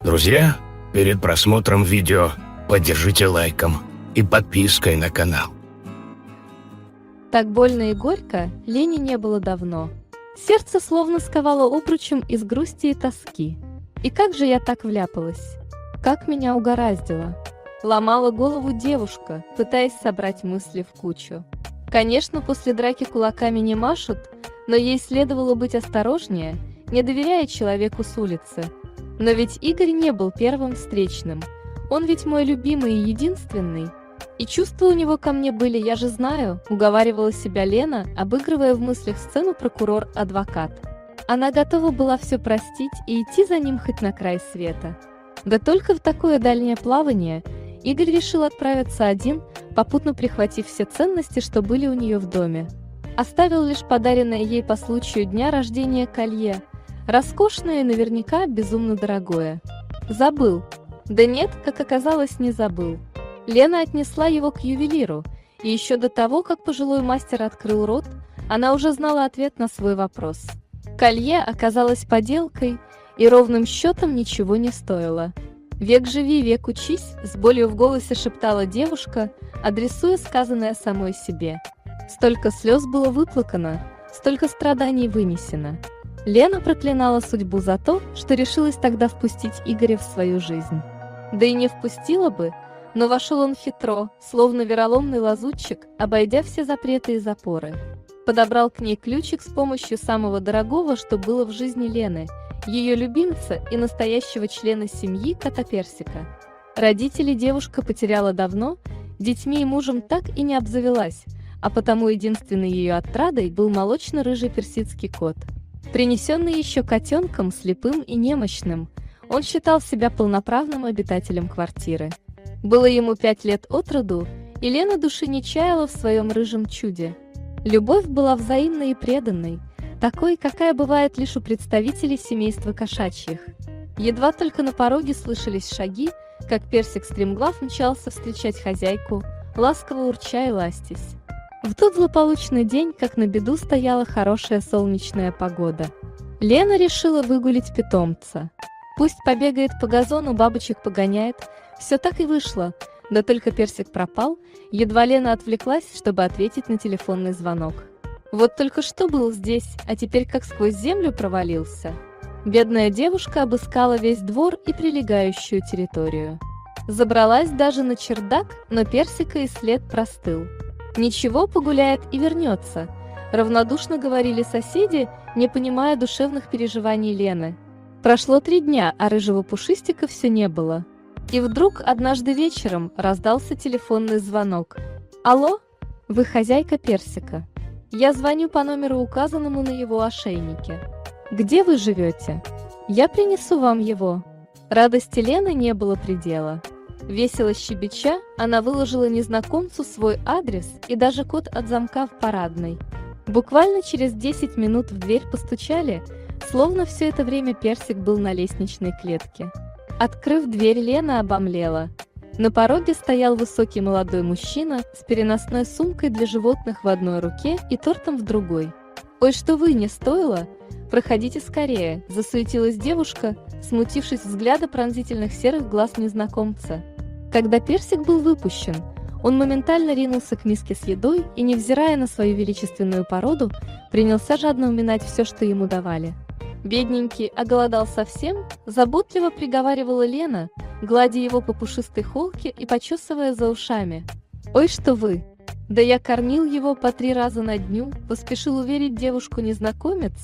Друзья, перед просмотром видео поддержите лайком и подпиской на канал. Так больно и горько Лене не было давно. Сердце словно сковало обручем из грусти и тоски. И как же я так вляпалась? Как меня угораздило? Ломала голову девушка, пытаясь собрать мысли в кучу. Конечно, после драки кулаками не машут, но ей следовало быть осторожнее, не доверяя человеку с улицы. Но ведь Игорь не был первым встречным. Он ведь мой любимый и единственный. И чувства у него ко мне были, я же знаю, уговаривала себя Лена, обыгрывая в мыслях сцену прокурор-адвокат. Она готова была все простить и идти за ним хоть на край света. Да только в такое дальнее плавание Игорь решил отправиться один, попутно прихватив все ценности, что были у нее в доме. Оставил лишь подаренное ей по случаю дня рождения колье, роскошное и наверняка безумно дорогое. Забыл. Да нет, как оказалось, не забыл. Лена отнесла его к ювелиру, и еще до того, как пожилой мастер открыл рот, она уже знала ответ на свой вопрос. Колье оказалось подделкой и ровным счетом ничего не стоило. «Век живи, век учись», — с болью в голосе шептала девушка, адресуя сказанное самой себе. Столько слез было выплакано, столько страданий вынесено. Лена проклинала судьбу за то, что решилась тогда впустить Игоря в свою жизнь. Да и не впустила бы, но вошел он хитро, словно вероломный лазутчик, обойдя все запреты и запоры. Подобрал к ней ключик с помощью самого дорогого, что было в жизни Лены, ее любимца и настоящего члена семьи кота Персика. Родителей девушка потеряла давно, детьми и мужем так и не обзавелась, а потому единственной ее отрадой был молочно-рыжий персидский кот. Принесенный еще котенком, слепым и немощным, он считал себя полноправным обитателем квартиры. Было ему 5 лет от роду, и Лена души не чаяла в своем рыжем чуде. Любовь была взаимной и преданной, такой, какая бывает лишь у представителей семейства кошачьих. Едва только на пороге слышались шаги, как персик стремглав мчался встречать хозяйку, ласково урча и ластясь. В тот злополучный день, как на беду, стояла хорошая солнечная погода. Лена решила выгулить питомца. Пусть побегает по газону, бабочек погоняет. Все так и вышло, да только персик пропал, едва Лена отвлеклась, чтобы ответить на телефонный звонок. Вот только что был здесь, а теперь как сквозь землю провалился. Бедная девушка обыскала весь двор и прилегающую территорию. Забралась даже на чердак, но персика и след простыл. «Ничего, погуляет и вернется», — равнодушно говорили соседи, не понимая душевных переживаний Лены. Прошло 3 дня, а рыжего пушистика все не было. И вдруг однажды вечером раздался телефонный звонок. «Алло, вы хозяйка персика? Я звоню по номеру, указанному на его ошейнике. Где вы живете? Я принесу вам его». Радости Лены не было предела. Весело щебеча, она выложила незнакомцу свой адрес и даже код от замка в парадной. Буквально через 10 минут в дверь постучали, словно все это время персик был на лестничной клетке. Открыв дверь, Лена обомлела. На пороге стоял высокий молодой мужчина с переносной сумкой для животных в одной руке и тортом в другой. «Ой, что вы, не стоило? Проходите скорее», – засуетилась девушка, смутившись взгляда пронзительных серых глаз незнакомца. Когда персик был выпущен, он моментально ринулся к миске с едой и, невзирая на свою величественную породу, принялся жадно уминать все, что ему давали. «Бедненький, оголодал совсем?» – заботливо приговаривала Лена, гладя его по пушистой холке и почесывая за ушами. «Ой, что вы! Да я кормил его по 3 раза на дню», – поспешил уверить девушку незнакомец.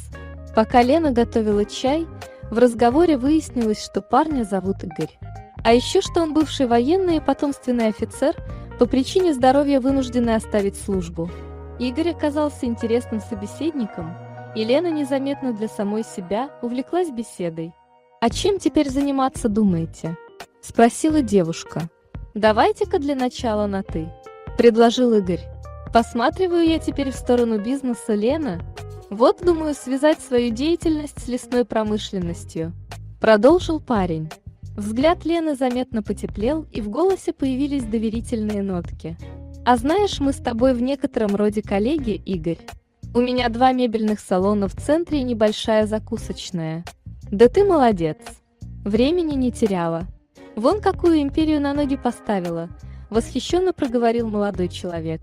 Пока Лена готовила чай, в разговоре выяснилось, что парня зовут Игорь. А еще, что он бывший военный и потомственный офицер, по причине здоровья вынужденный оставить службу. Игорь оказался интересным собеседником, и Лена незаметно для самой себя увлеклась беседой. «А чем теперь заниматься, думаете?» – спросила девушка. «Давайте-ка для начала на «ты», – предложил Игорь. «Посматриваю я теперь в сторону бизнеса, Лена. Вот думаю связать свою деятельность с лесной промышленностью», – продолжил парень. Взгляд Лены заметно потеплел, и в голосе появились доверительные нотки. «А знаешь, мы с тобой в некотором роде коллеги, Игорь. У меня 2 мебельных салона в центре и небольшая закусочная. Да ты молодец. Времени не теряла. Вон какую империю на ноги поставила, восхищенно проговорил молодой человек.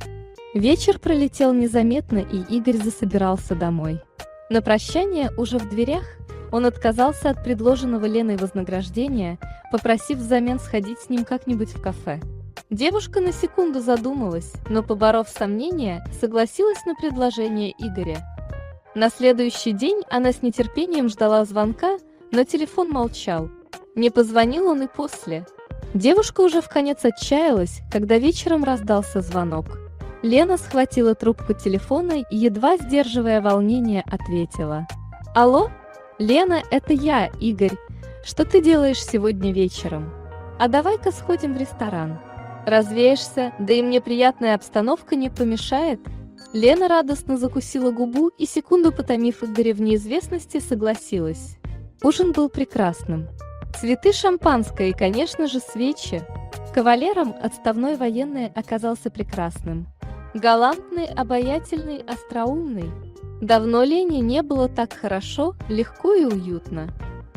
Вечер пролетел незаметно, и Игорь засобирался домой. На прощание, уже в дверях, он отказался от предложенного Леной вознаграждения, попросив взамен сходить с ним как-нибудь в кафе. Девушка на секунду задумалась, но, поборов сомнения, согласилась на предложение Игоря. На следующий день она с нетерпением ждала звонка, но телефон молчал. Не позвонил он и после. Девушка уже вконец отчаялась, когда вечером раздался звонок. Лена схватила трубку телефона и, едва сдерживая волнение, ответила. «Алло? Лена, это я, Игорь. Что ты делаешь сегодня вечером? А давай-ка сходим в ресторан. Развеешься, да и мне приятная обстановка не помешает». Лена радостно закусила губу и, секунду потомив Игоря в неизвестности, согласилась. Ужин был прекрасным. Цветы, шампанское и, конечно же, свечи. Кавалером отставной военный оказался прекрасным. Галантный, обаятельный, остроумный. Давно Лене не было так хорошо, легко и уютно.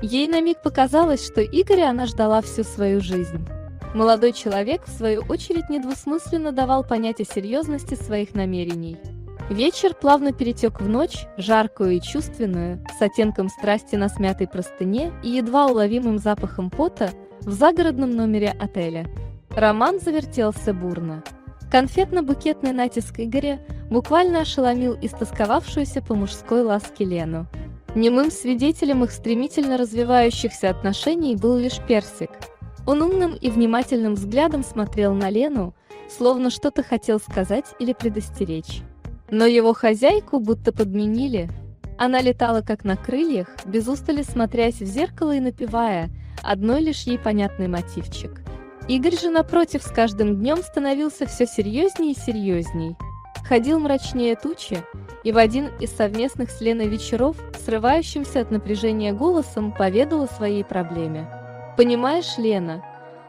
Ей на миг показалось, что Игоря она ждала всю свою жизнь. Молодой человек, в свою очередь, недвусмысленно давал понять о серьезности своих намерений. Вечер плавно перетек в ночь, жаркую и чувственную, с оттенком страсти на смятой простыне и едва уловимым запахом пота в загородном номере отеля. Роман завертелся бурно. Конфетно-букетный натиск Игоря буквально ошеломил истосковавшуюся по мужской ласке Лену. Немым свидетелем их стремительно развивающихся отношений был лишь Персик. Он умным и внимательным взглядом смотрел на Лену, словно что-то хотел сказать или предостеречь. Но его хозяйку будто подменили. Она летала как на крыльях, без устали смотрясь в зеркало и напевая одной лишь ей понятный мотивчик. Игорь же, напротив, с каждым днем становился все серьезнее и серьезней. Ходил мрачнее тучи, и в один из совместных с Леной вечеров, срывающимся от напряжения голосом, поведал о своей проблеме. «Понимаешь, Лена,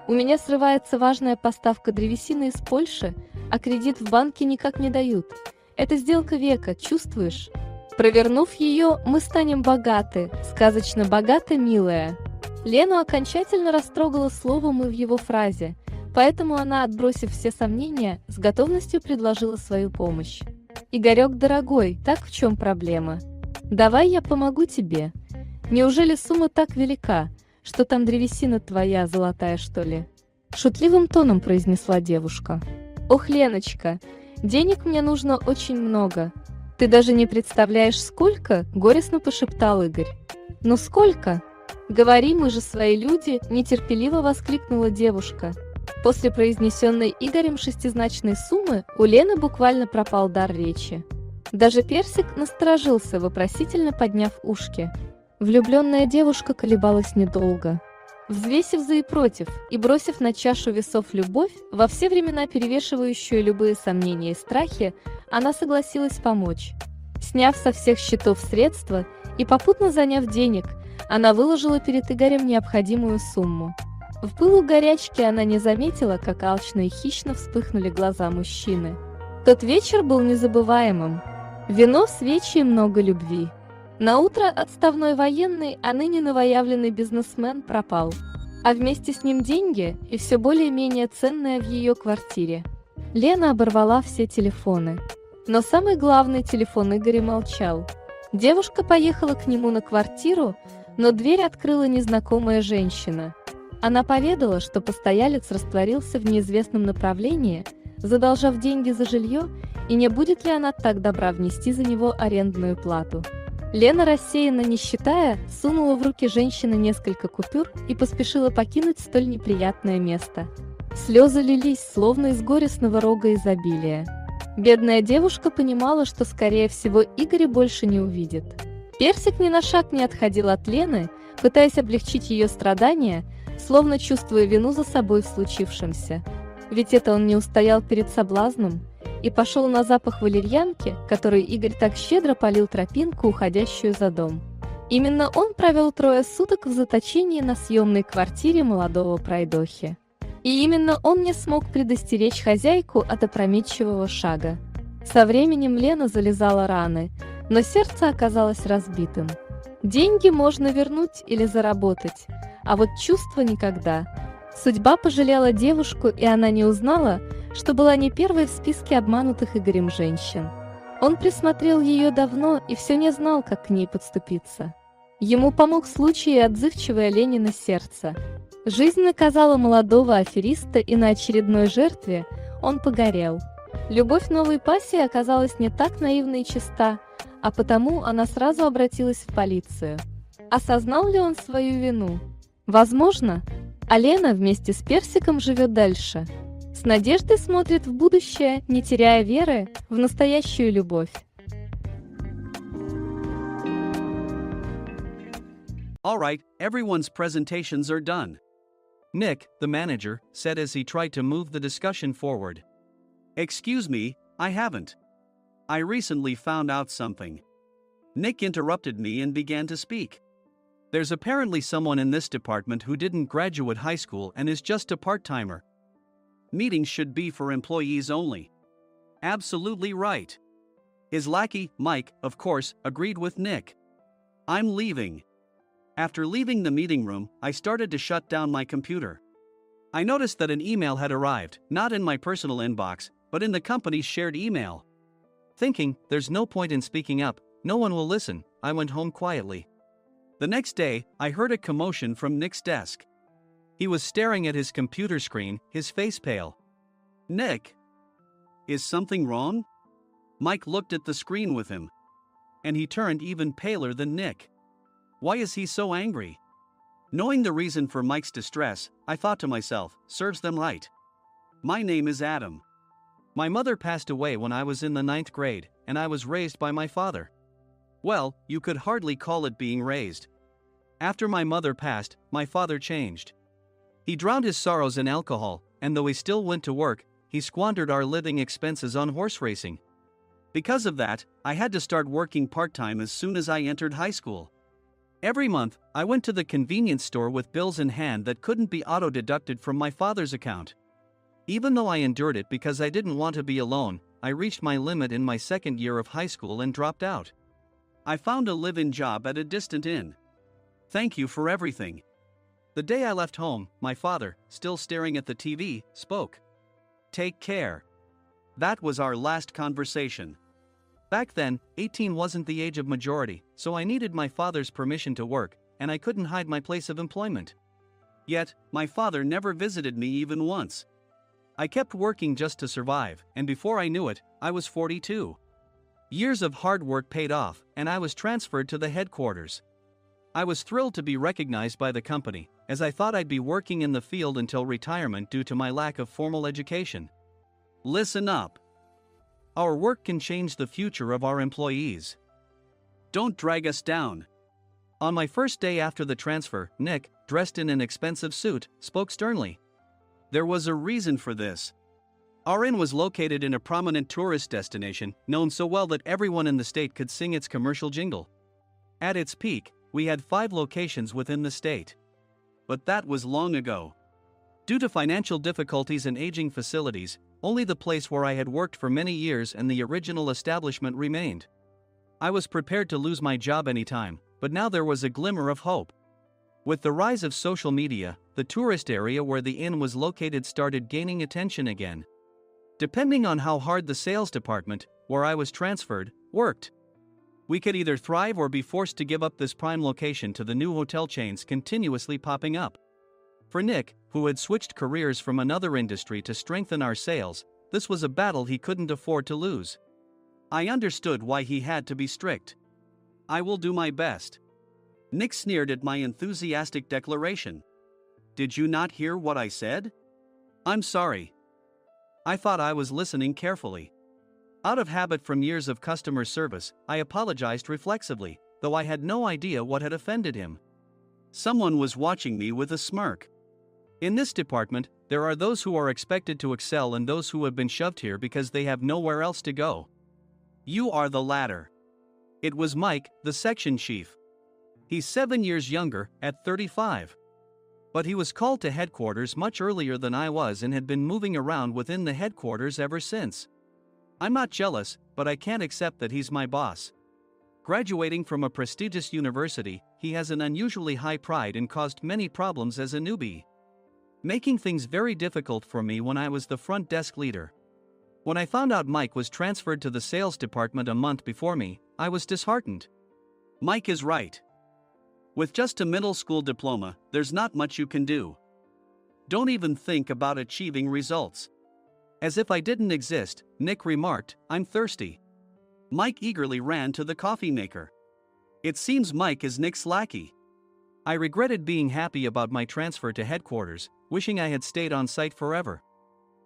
у меня срывается важная поставка древесины из Польши, а кредит в банке никак не дают. Это сделка века, чувствуешь? Провернув ее, мы станем богаты, сказочно богаты, милая». Лену окончательно растрогало слово «мы» в его фразе, поэтому она, отбросив все сомнения, с готовностью предложила свою помощь. «Игорек, дорогой, так в чем проблема? Давай я помогу тебе. Неужели сумма так велика, что там древесина твоя золотая, что ли?» Шутливым тоном произнесла девушка. «Ох, Леночка, денег мне нужно очень много. Ты даже не представляешь, сколько?» – горестно пошептал Игорь. «Ну сколько? Говори, мы же свои люди!» – нетерпеливо воскликнула девушка. После произнесенной Игорем шестизначной суммы у Лены буквально пропал дар речи. Даже Персик насторожился, вопросительно подняв ушки. Влюбленная девушка колебалась недолго. Взвесив за и против и бросив на чашу весов любовь, во все времена перевешивающую любые сомнения и страхи, она согласилась помочь. Сняв со всех счетов средства и попутно заняв денег, она выложила перед Игорем необходимую сумму. В пылу горячки она не заметила, как алчно и хищно вспыхнули глаза мужчины. Тот вечер был незабываемым. Вино, свечи и много любви. Наутро отставной военный, а ныне новоявленный бизнесмен пропал. А вместе с ним деньги и все более-менее ценное в ее квартире. Лена оборвала все телефоны. Но самый главный телефон Игоря молчал. Девушка поехала к нему на квартиру, но дверь открыла незнакомая женщина. Она поведала, что постоялец растворился в неизвестном направлении, задолжав деньги за жилье, и не будет ли она так добра внести за него арендную плату. Лена, рассеянно не считая, сунула в руки женщины несколько купюр и поспешила покинуть столь неприятное место. Слезы лились, словно из горестного рога изобилия. Бедная девушка понимала, что, скорее всего, Игоря больше не увидит. Персик ни на шаг не отходил от Лены, пытаясь облегчить ее страдания, словно чувствуя вину за собой в случившемся. Ведь это он не устоял перед соблазном и пошел на запах валерьянки, который Игорь так щедро полил тропинку, уходящую за дом. Именно он провел 3 суток в заточении на съемной квартире молодого пройдохи. И именно он не смог предостеречь хозяйку от опрометчивого шага. Со временем Лена залезала раны, но сердце оказалось разбитым. Деньги можно вернуть или заработать, А вот чувства никогда. Судьба пожалела девушку, и она не узнала, что была не первой в списке обманутых Игорем женщин. Он присмотрел ее давно и все не знал, как к ней подступиться. Ему помог случай и отзывчивое Ленина сердце. Жизнь наказала молодого афериста, и на очередной жертве он погорел. Любовь новой пассии оказалась не так наивна и чиста, а потому она сразу обратилась в полицию. Осознал ли он свою вину? Возможно. А Лена вместе с Персиком живет дальше. С надеждой смотрит в будущее, не теряя веры в настоящую любовь. All right, everyone's presentations are done. Nick, the manager, said as he tried to move the discussion forward. Excuse me, I haven't. I recently found out something. Nick interrupted me and began to speak. There's apparently someone in this department who didn't graduate high school and is just a part-timer. Meetings should be for employees only. Absolutely right. His lackey, Mike, of course, agreed with Nick. I'm leaving. After leaving the meeting room, I started to shut down my computer. I noticed that an email had arrived, not in my personal inbox, but in the company's shared email. Thinking, there's no point in speaking up, no one will listen, I went home quietly. The next day, I heard a commotion from Nick's desk. He was staring at his computer screen, his face pale. Nick? Is something wrong? Mike looked at the screen with him. And he turned even paler than Nick. Why is he so angry? Knowing the reason for Mike's distress, I thought to myself, serves them right. My name is Adam. My mother passed away when I was in the 9th grade, and I was raised by my father. Well, you could hardly call it being raised. After my mother passed, my father changed. He drowned his sorrows in alcohol, and though he still went to work, he squandered our living expenses on horse racing. Because of that, I had to start working part-time as soon as I entered high school. Every month, I went to the convenience store with bills in hand that couldn't be auto-deducted from my father's account. Even though I endured it because I didn't want to be alone, I reached my limit in my second year of high school and dropped out. I found a live-in job at a distant inn. Thank you for everything. The day I left home, my father, still staring at the TV, spoke. Take care. That was our last conversation. Back then, 18 wasn't the age of majority, so I needed my father's permission to work, and I couldn't hide my place of employment. Yet, my father never visited me even once. I kept working just to survive, and before I knew it, I was 42. Years of hard work paid off, and I was transferred to the headquarters. I was thrilled to be recognized by the company, as I thought I'd be working in the field until retirement due to my lack of formal education. Listen up. Our work can change the future of our employees. Don't drag us down. On my first day after the transfer, Nick, dressed in an expensive suit, spoke sternly. There was a reason for this. Our inn was located in a prominent tourist destination, known so well that everyone in the state could sing its commercial jingle. At its peak, we had 5 locations within the state. But that was long ago. Due to financial difficulties and aging facilities, only the place where I had worked for many years and the original establishment remained. I was prepared to lose my job anytime, but now there was a glimmer of hope. With the rise of social media, the tourist area where the inn was located started gaining attention again. Depending on how hard the sales department, where I was transferred, worked, we could either thrive or be forced to give up this prime location to the new hotel chains continuously popping up. For Nick, who had switched careers from another industry to strengthen our sales, this was a battle he couldn't afford to lose. I understood why he had to be strict. I will do my best. Nick sneered at my enthusiastic declaration. Did you not hear what I said? I'm sorry. I thought I was listening carefully. Out of habit from years of customer service, I apologized reflexively, though I had no idea what had offended him. Someone was watching me with a smirk. In this department, there are those who are expected to excel and those who have been shoved here because they have nowhere else to go. You are the latter. It was Mike, the section chief. He's 7 years younger, at 35. But he was called to headquarters much earlier than I was and had been moving around within the headquarters ever since. I'm not jealous, but I can't accept that he's my boss. Graduating from a prestigious university, he has an unusually high pride and caused many problems as a newbie, making things very difficult for me when I was the front desk leader. When I found out Mike was transferred to the sales department a month before me, I was disheartened. Mike is right. With just a middle school diploma, there's not much you can do. Don't even think about achieving results. As if I didn't exist, Nick remarked, "I'm thirsty." Mike eagerly ran to the coffee maker. It seems Mike is Nick's lackey. I regretted being happy about my transfer to headquarters, wishing I had stayed on site forever.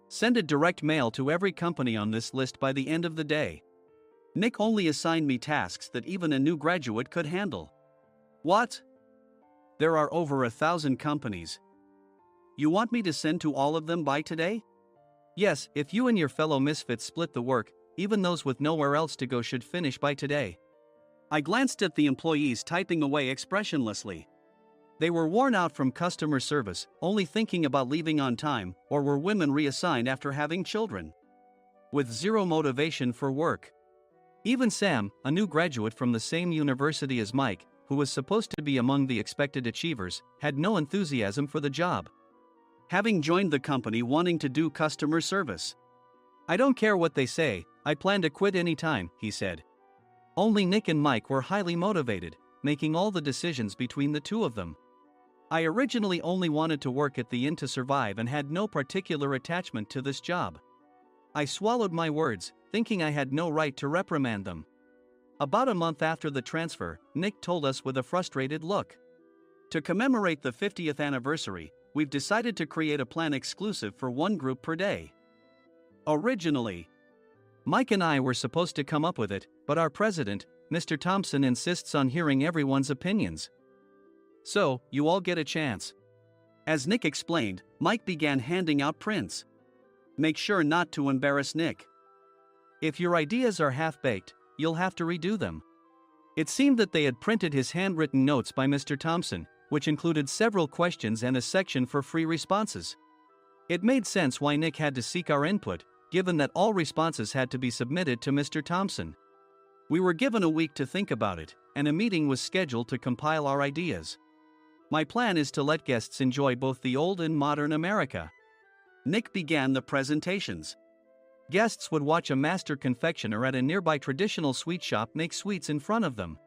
Send a direct mail to every company on this list by the end of the day. Nick only assigned me tasks that even a new graduate could handle. What? There are over 1,000 companies. You want me to send to all of them by today? Yes, if you and your fellow misfits split the work, even those with nowhere else to go should finish by today. I glanced at the employees typing away expressionlessly. They were worn out from customer service, only thinking about leaving on time, or were women reassigned after having children, with zero motivation for work. Even Sam, a new graduate from the same university as Mike, who was supposed to be among the expected achievers, had no enthusiasm for the job, having joined the company wanting to do customer service. "I don't care what they say, I plan to quit any time," he said. Only Nick and Mike were highly motivated, making all the decisions between the two of them. I originally only wanted to work at the inn to survive and had no particular attachment to this job. I swallowed my words, thinking I had no right to reprimand them. About a month after the transfer, Nick told us with a frustrated look, "To commemorate the 50th anniversary, we've decided to create a plan exclusive for one group per day." Originally, Mike and I were supposed to come up with it, but our president, Mr. Thompson, insists on hearing everyone's opinions. "So, you all get a chance." As Nick explained, Mike began handing out prints. "Make sure not to embarrass Nick. If your ideas are half-baked, you'll have to redo them." It seemed that they had printed his handwritten notes by Mr. Thompson, which included several questions and a section for free responses. It made sense why Nick had to seek our input, given that all responses had to be submitted to Mr. Thompson. We were given a week to think about it, and a meeting was scheduled to compile our ideas. My plan is to let guests enjoy both the old and modern America. Nick began the presentations. Guests would watch a master confectioner at a nearby traditional sweet shop make sweets in front of them.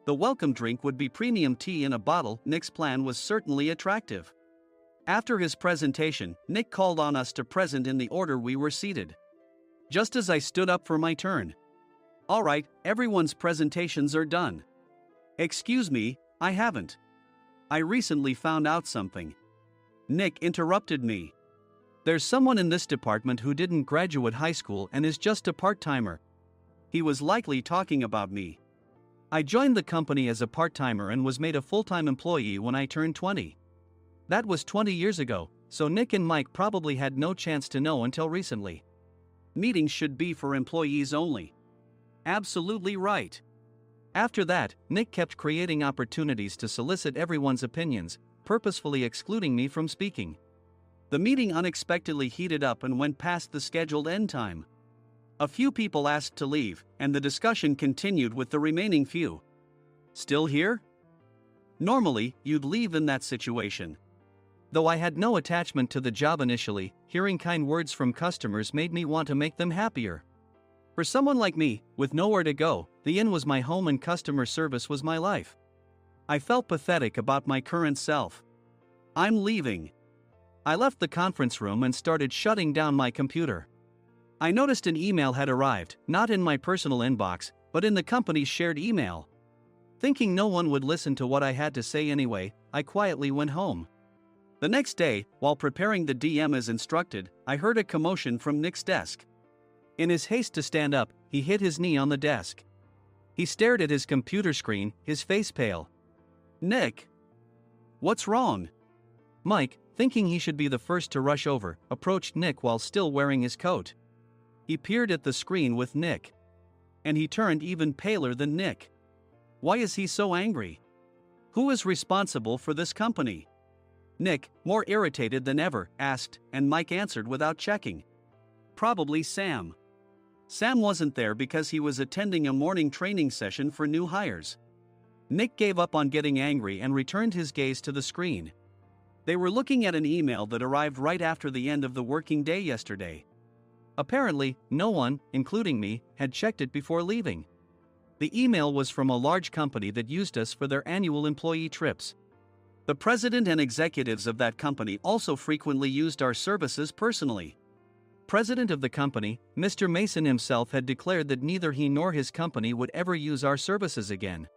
The welcome drink would be premium tea in a bottle. Nick's plan was certainly attractive. After his presentation, Nick called on us to present in the order we were seated. Just as I stood up for my turn. "All right, everyone's presentations are done." "Excuse me, I haven't. I recently found out something." Nick interrupted me. "There's someone in this department who didn't graduate high school and is just a part-timer." He was likely talking about me. I joined the company as a part-timer and was made a full-time employee when I turned 20. That was 20 years ago, so Nick and Mike probably had no chance to know until recently. Meetings should be for employees only. Absolutely right. After that, Nick kept creating opportunities to solicit everyone's opinions, purposefully excluding me from speaking. The meeting unexpectedly heated up and went past the scheduled end time. A few people asked to leave, and the discussion continued with the remaining few. "Still here?" Normally, you'd leave in that situation. Though I had no attachment to the job initially, hearing kind words from customers made me want to make them happier. For someone like me, with nowhere to go, the inn was my home and customer service was my life. I felt pathetic about my current self. "I'm leaving." I left the conference room and started shutting down my computer. I noticed an email had arrived, not in my personal inbox, but in the company's shared email. Thinking no one would listen to what I had to say anyway, I quietly went home. The next day, while preparing the DM as instructed, I heard a commotion from Nick's desk. In his haste to stand up, he hit his knee on the desk. He stared at his computer screen, his face pale. "Nick, what's wrong?" Mike, thinking he should be the first to rush over, approached Nick while still wearing his coat. He peered at the screen with Nick. And he turned even paler than Nick. Why is he so angry? Who is responsible for this company? Nick, more irritated than ever, asked, and Mike answered without checking. Probably Sam. Sam wasn't there because he was attending a morning training session for new hires. Nick gave up on getting angry and returned his gaze to the screen. They were looking at an email that arrived right after the end of the working day yesterday. Apparently, no one, including me, had checked it before leaving. The email was from a large company that used us for their annual employee trips. The president and executives of that company also frequently used our services personally. President of the company, Mr. Mason himself, had declared that neither he nor his company would ever use our services again.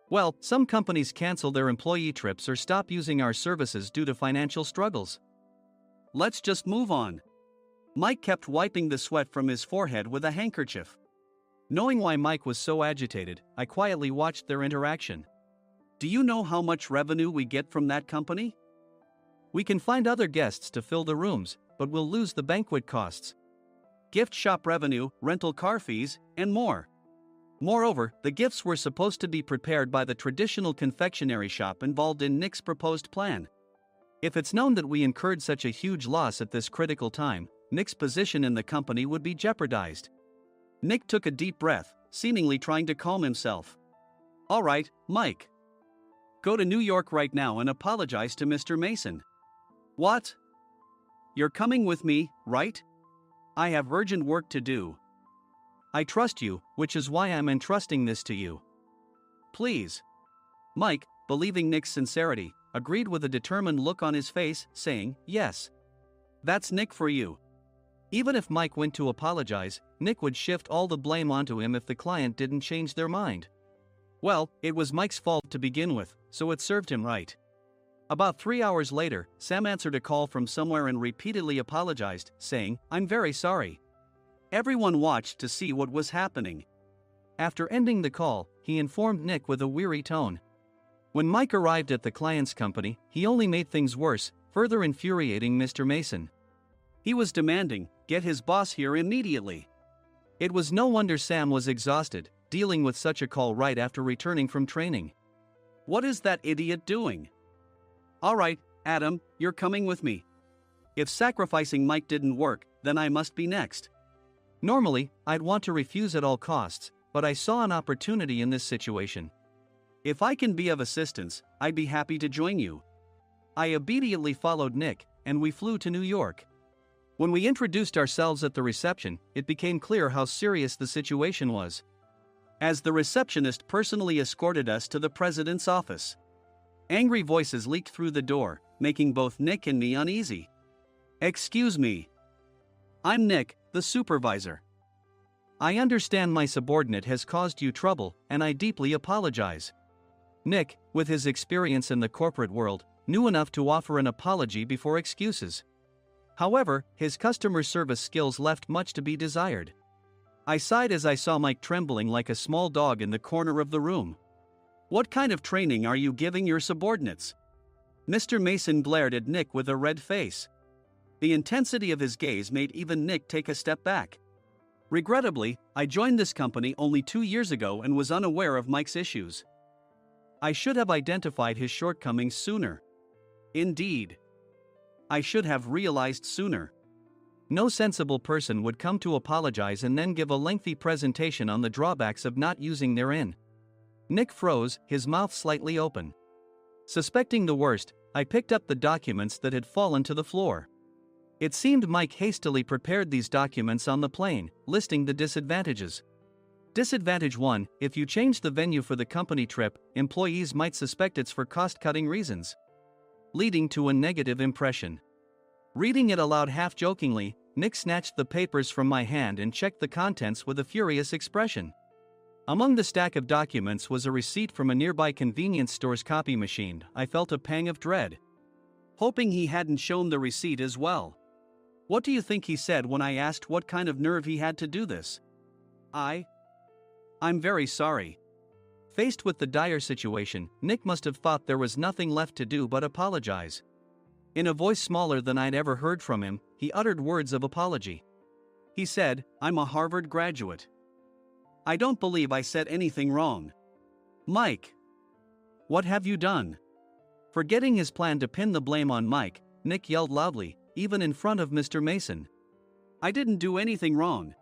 Well, some companies cancel their employee trips or stop using our services due to financial struggles. Let's just move on. Mike kept wiping the sweat from his forehead with a handkerchief. Knowing why Mike was so agitated, I quietly watched their interaction. Do you know how much revenue we get from that company? We can find other guests to fill the rooms, but we'll lose the banquet costs, gift shop revenue, rental car fees, and more. Moreover, the gifts were supposed to be prepared by the traditional confectionery shop involved in Nick's proposed plan. If it's known that we incurred such a huge loss at this critical time, Nick's position in the company would be jeopardized. Nick took a deep breath, seemingly trying to calm himself. All right, Mike. Go to New York right now and apologize to Mr. Mason. What? You're coming with me, right? I have urgent work to do. I trust you, which is why I'm entrusting this to you. Please. Mike, believing Nick's sincerity, agreed with a determined look on his face, saying, yes. That's Nick for you. Even if Mike went to apologize, Nick would shift all the blame onto him if the client didn't change their mind. Well, it was Mike's fault to begin with, so it served him right. About 3 hours later, Sam answered a call from somewhere and repeatedly apologized, saying, I'm very sorry. Everyone watched to see what was happening. After ending the call, he informed Nick with a weary tone. When Mike arrived at the client's company, he only made things worse, further infuriating Mr. Mason. He was demanding, get his boss here immediately. It was no wonder Sam was exhausted, dealing with such a call right after returning from training. What is that idiot doing? All right, Adam, you're coming with me. If sacrificing Mike didn't work, then I must be next. Normally, I'd want to refuse at all costs, but I saw an opportunity in this situation. If I can be of assistance, I'd be happy to join you. I immediately followed Nick, and we flew to New York. When we introduced ourselves at the reception, it became clear how serious the situation was, as the receptionist personally escorted us to the president's office. Angry voices leaked through the door, making both Nick and me uneasy. Excuse me. I'm Nick, the supervisor. I understand my subordinate has caused you trouble, and I deeply apologize. Nick, with his experience in the corporate world, knew enough to offer an apology before excuses. However, his customer service skills left much to be desired. I sighed as I saw Mike trembling like a small dog in the corner of the room. What kind of training are you giving your subordinates? Mr. Mason glared at Nick with a red face. The intensity of his gaze made even Nick take a step back. Regrettably, I joined this company only 2 years ago and was unaware of Mike's issues. I should have identified his shortcomings sooner. Indeed. I should have realized sooner. No sensible person would come to apologize and then give a lengthy presentation on the drawbacks of not using their in. Nick froze, his mouth slightly open. Suspecting the worst, I picked up the documents that had fallen to the floor. It seemed Mike hastily prepared these documents on the plane, listing the disadvantages. Disadvantage 1: if you change the venue for the company trip, employees might suspect it's for cost-cutting reasons, leading to a negative impression. Reading it aloud half-jokingly, Nick snatched the papers from my hand and checked the contents with a furious expression. Among the stack of documents was a receipt from a nearby convenience store's copy machine. I felt a pang of dread, hoping he hadn't shown the receipt as well. What do you think he said when I asked what kind of nerve he had to do this? I'm very sorry. Faced with the dire situation, Nick must have thought there was nothing left to do but apologize. In a voice smaller than I'd ever heard from him, he uttered words of apology. He said, I'm a Harvard graduate. I don't believe I said anything wrong. Mike, what have you done? Forgetting his plan to pin the blame on Mike, Nick yelled loudly, even in front of Mr. Mason. I didn't do anything wrong.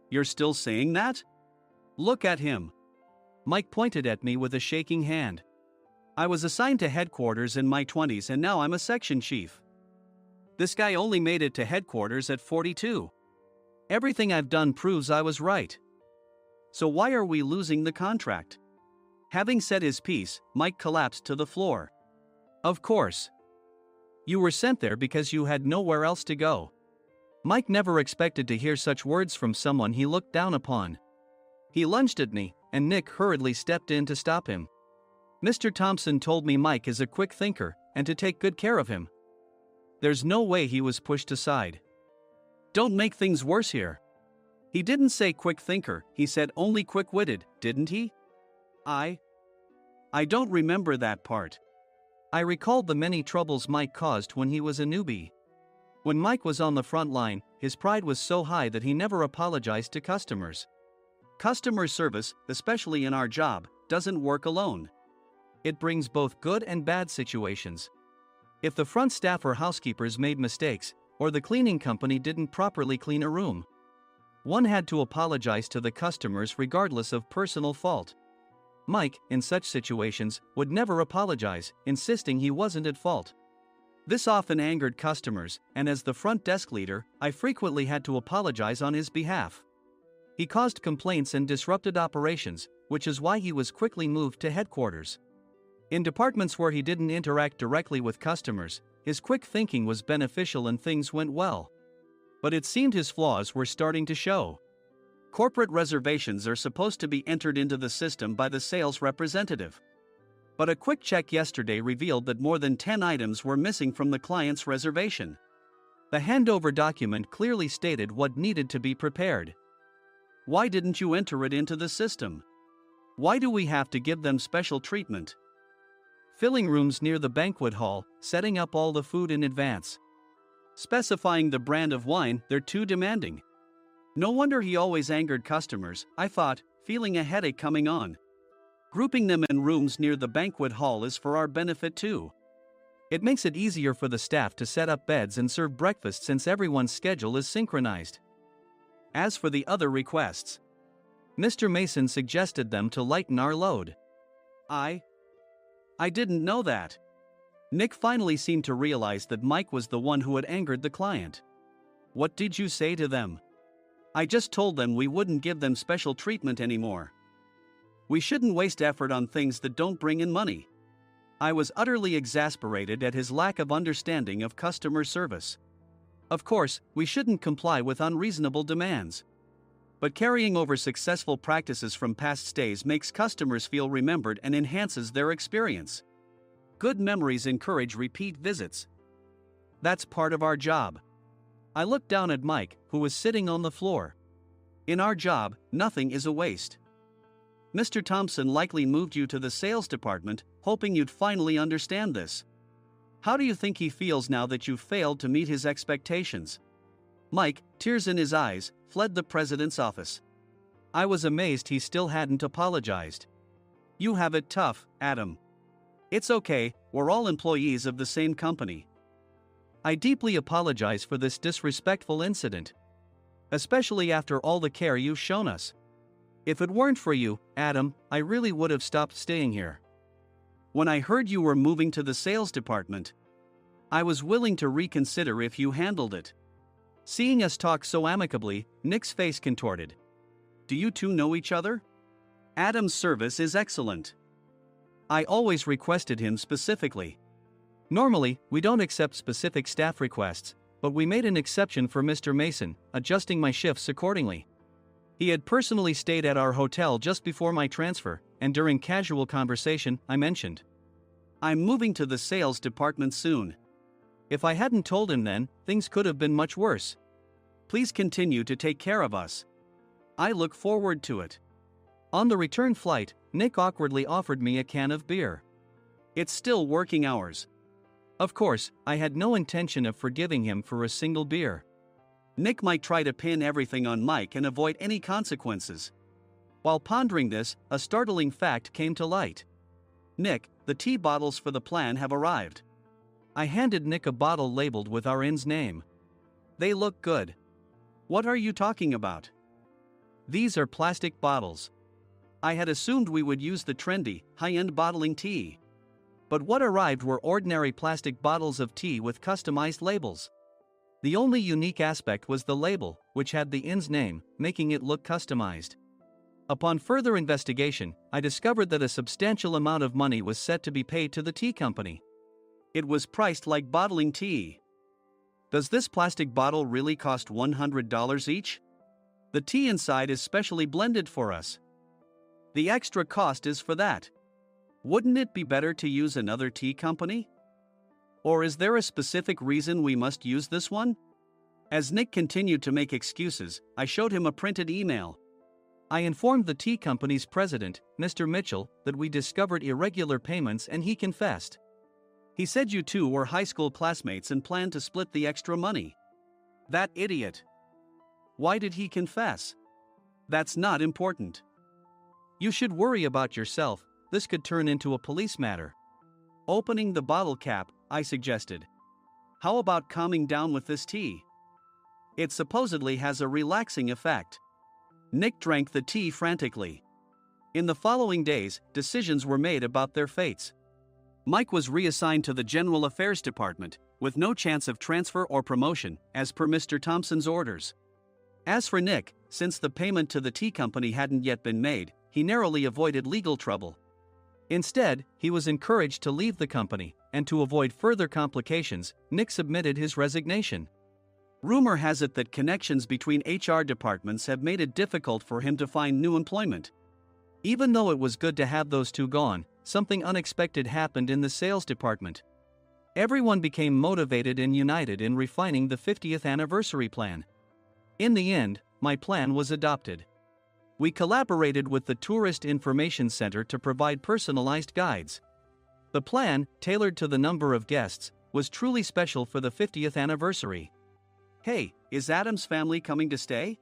You're still saying that? Look at him. Mike pointed at me with a shaking hand. I was assigned to headquarters in my 20s and now I'm a section chief. This guy only made it to headquarters at 42. Everything I've done proves I was right. So why are we losing the contract? Having said his piece, Mike collapsed to the floor. Of course. You were sent there because you had nowhere else to go. Mike never expected to hear such words from someone he looked down upon. He lunged at me, and Nick hurriedly stepped in to stop him. Mr. Thompson told me Mike is a quick thinker, and to take good care of him. There's no way he was pushed aside. Don't make things worse here. He didn't say quick thinker, he said only quick-witted, didn't he? I don't remember that part. I recalled the many troubles Mike caused when he was a newbie. When Mike was on the front line, his pride was so high that he never apologized to customers. Customer service, especially in our job, doesn't work alone. It brings both good and bad situations. If the front staff or housekeepers made mistakes, or the cleaning company didn't properly clean a room, one had to apologize to the customers regardless of personal fault. Mike, in such situations, would never apologize, insisting he wasn't at fault. This often angered customers, and as the front desk leader, I frequently had to apologize on his behalf. He caused complaints and disrupted operations, which is why he was quickly moved to headquarters. In departments where he didn't interact directly with customers, his quick thinking was beneficial and things went well. But it seemed his flaws were starting to show. Corporate reservations are supposed to be entered into the system by the sales representative. But a quick check yesterday revealed that more than 10 items were missing from the client's reservation. The handover document clearly stated what needed to be prepared. Why didn't you enter it into the system? Why do we have to give them special treatment? Filling rooms near the banquet hall, setting up all the food in advance. Specifying the brand of wine, they're too demanding. No wonder he always angered customers, I thought, feeling a headache coming on. Grouping them in rooms near the banquet hall is for our benefit too. It makes it easier for the staff to set up beds and serve breakfast since everyone's schedule is synchronized. As for the other requests, Mr. Mason suggested them to lighten our load. I didn't know that. Nick finally seemed to realize that Mike was the one who had angered the client. What did you say to them? I just told them we wouldn't give them special treatment anymore. We shouldn't waste effort on things that don't bring in money. I was utterly exasperated at his lack of understanding of customer service. Of course, we shouldn't comply with unreasonable demands. But carrying over successful practices from past stays makes customers feel remembered and enhances their experience. Good memories encourage repeat visits. That's part of our job. I looked down at Mike, who was sitting on the floor. In our job, nothing is a waste. Mr. Thompson likely moved you to the sales department, hoping you'd finally understand this. How do you think he feels now that you failed to meet his expectations? Mike, tears in his eyes, fled the president's office. I was amazed he still hadn't apologized. You have it tough, Adam. It's okay, we're all employees of the same company. I deeply apologize for this disrespectful incident. Especially after all the care you've shown us. If it weren't for you, Adam, I really would have stopped staying here. When I heard you were moving to the sales department, I was willing to reconsider if you handled it. Seeing us talk so amicably, Nick's face contorted. Do you two know each other? Adam's service is excellent. I always requested him specifically. Normally, we don't accept specific staff requests, but we made an exception for Mr. Mason, adjusting my shifts accordingly. He had personally stayed at our hotel just before my transfer, and during casual conversation, I mentioned, I'm moving to the sales department soon. If I hadn't told him then, things could have been much worse. Please continue to take care of us. I look forward to it. On the return flight, Nick awkwardly offered me a can of beer. It's still working hours. Of course, I had no intention of forgiving him for a single beer. Nick might try to pin everything on Mike and avoid any consequences. While pondering this, a startling fact came to light. Nick, the tea bottles for the plan have arrived. I handed Nick a bottle labeled with our inn's name. They look good. What are you talking about? These are plastic bottles. I had assumed we would use the trendy, high-end bottling tea. But what arrived were ordinary plastic bottles of tea with customized labels. The only unique aspect was the label, which had the IN's name, making it look customized. Upon further investigation, I discovered that a substantial amount of money was set to be paid to the tea company. It was priced like bottling tea. Does this plastic bottle really cost $100 each? The tea inside is specially blended for us. The extra cost is for that. Wouldn't it be better to use another tea company? Or is there a specific reason we must use this one? As Nick continued to make excuses, I showed him a printed email. I informed the tea company's president, Mr. Mitchell, that we discovered irregular payments and he confessed. He said you two were high school classmates and planned to split the extra money. That idiot. Why did he confess? That's not important. You should worry about yourself, this could turn into a police matter. Opening the bottle cap, I suggested. How about calming down with this tea? It supposedly has a relaxing effect. Nick drank the tea frantically. In the following days, decisions were made about their fates. Mike was reassigned to the General Affairs Department, with no chance of transfer or promotion, as per Mr. Thompson's orders. As for Nick, since the payment to the tea company hadn't yet been made, he narrowly avoided legal trouble. Instead, he was encouraged to leave the company, and to avoid further complications, Nick submitted his resignation. Rumor has it that connections between HR departments have made it difficult for him to find new employment. Even though it was good to have those two gone, something unexpected happened in the sales department. Everyone became motivated and united in refining the 50th anniversary plan. In the end, my plan was adopted. We collaborated with the Tourist Information Center to provide personalized guides. The plan, tailored to the number of guests, was truly special for the 50th anniversary. Hey, is Adam's family coming to stay?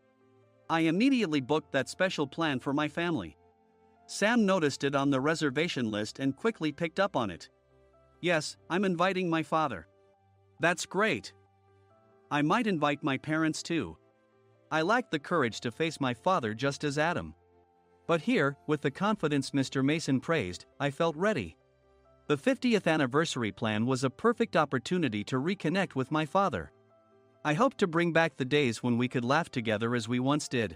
I immediately booked that special plan for my family. Sam noticed it on the reservation list and quickly picked up on it. Yes, I'm inviting my father. That's great. I might invite my parents too. I lacked the courage to face my father just as Adam. But here, with the confidence Mr. Mason praised, I felt ready. The 50th anniversary plan was a perfect opportunity to reconnect with my father. I hoped to bring back the days when we could laugh together as we once did.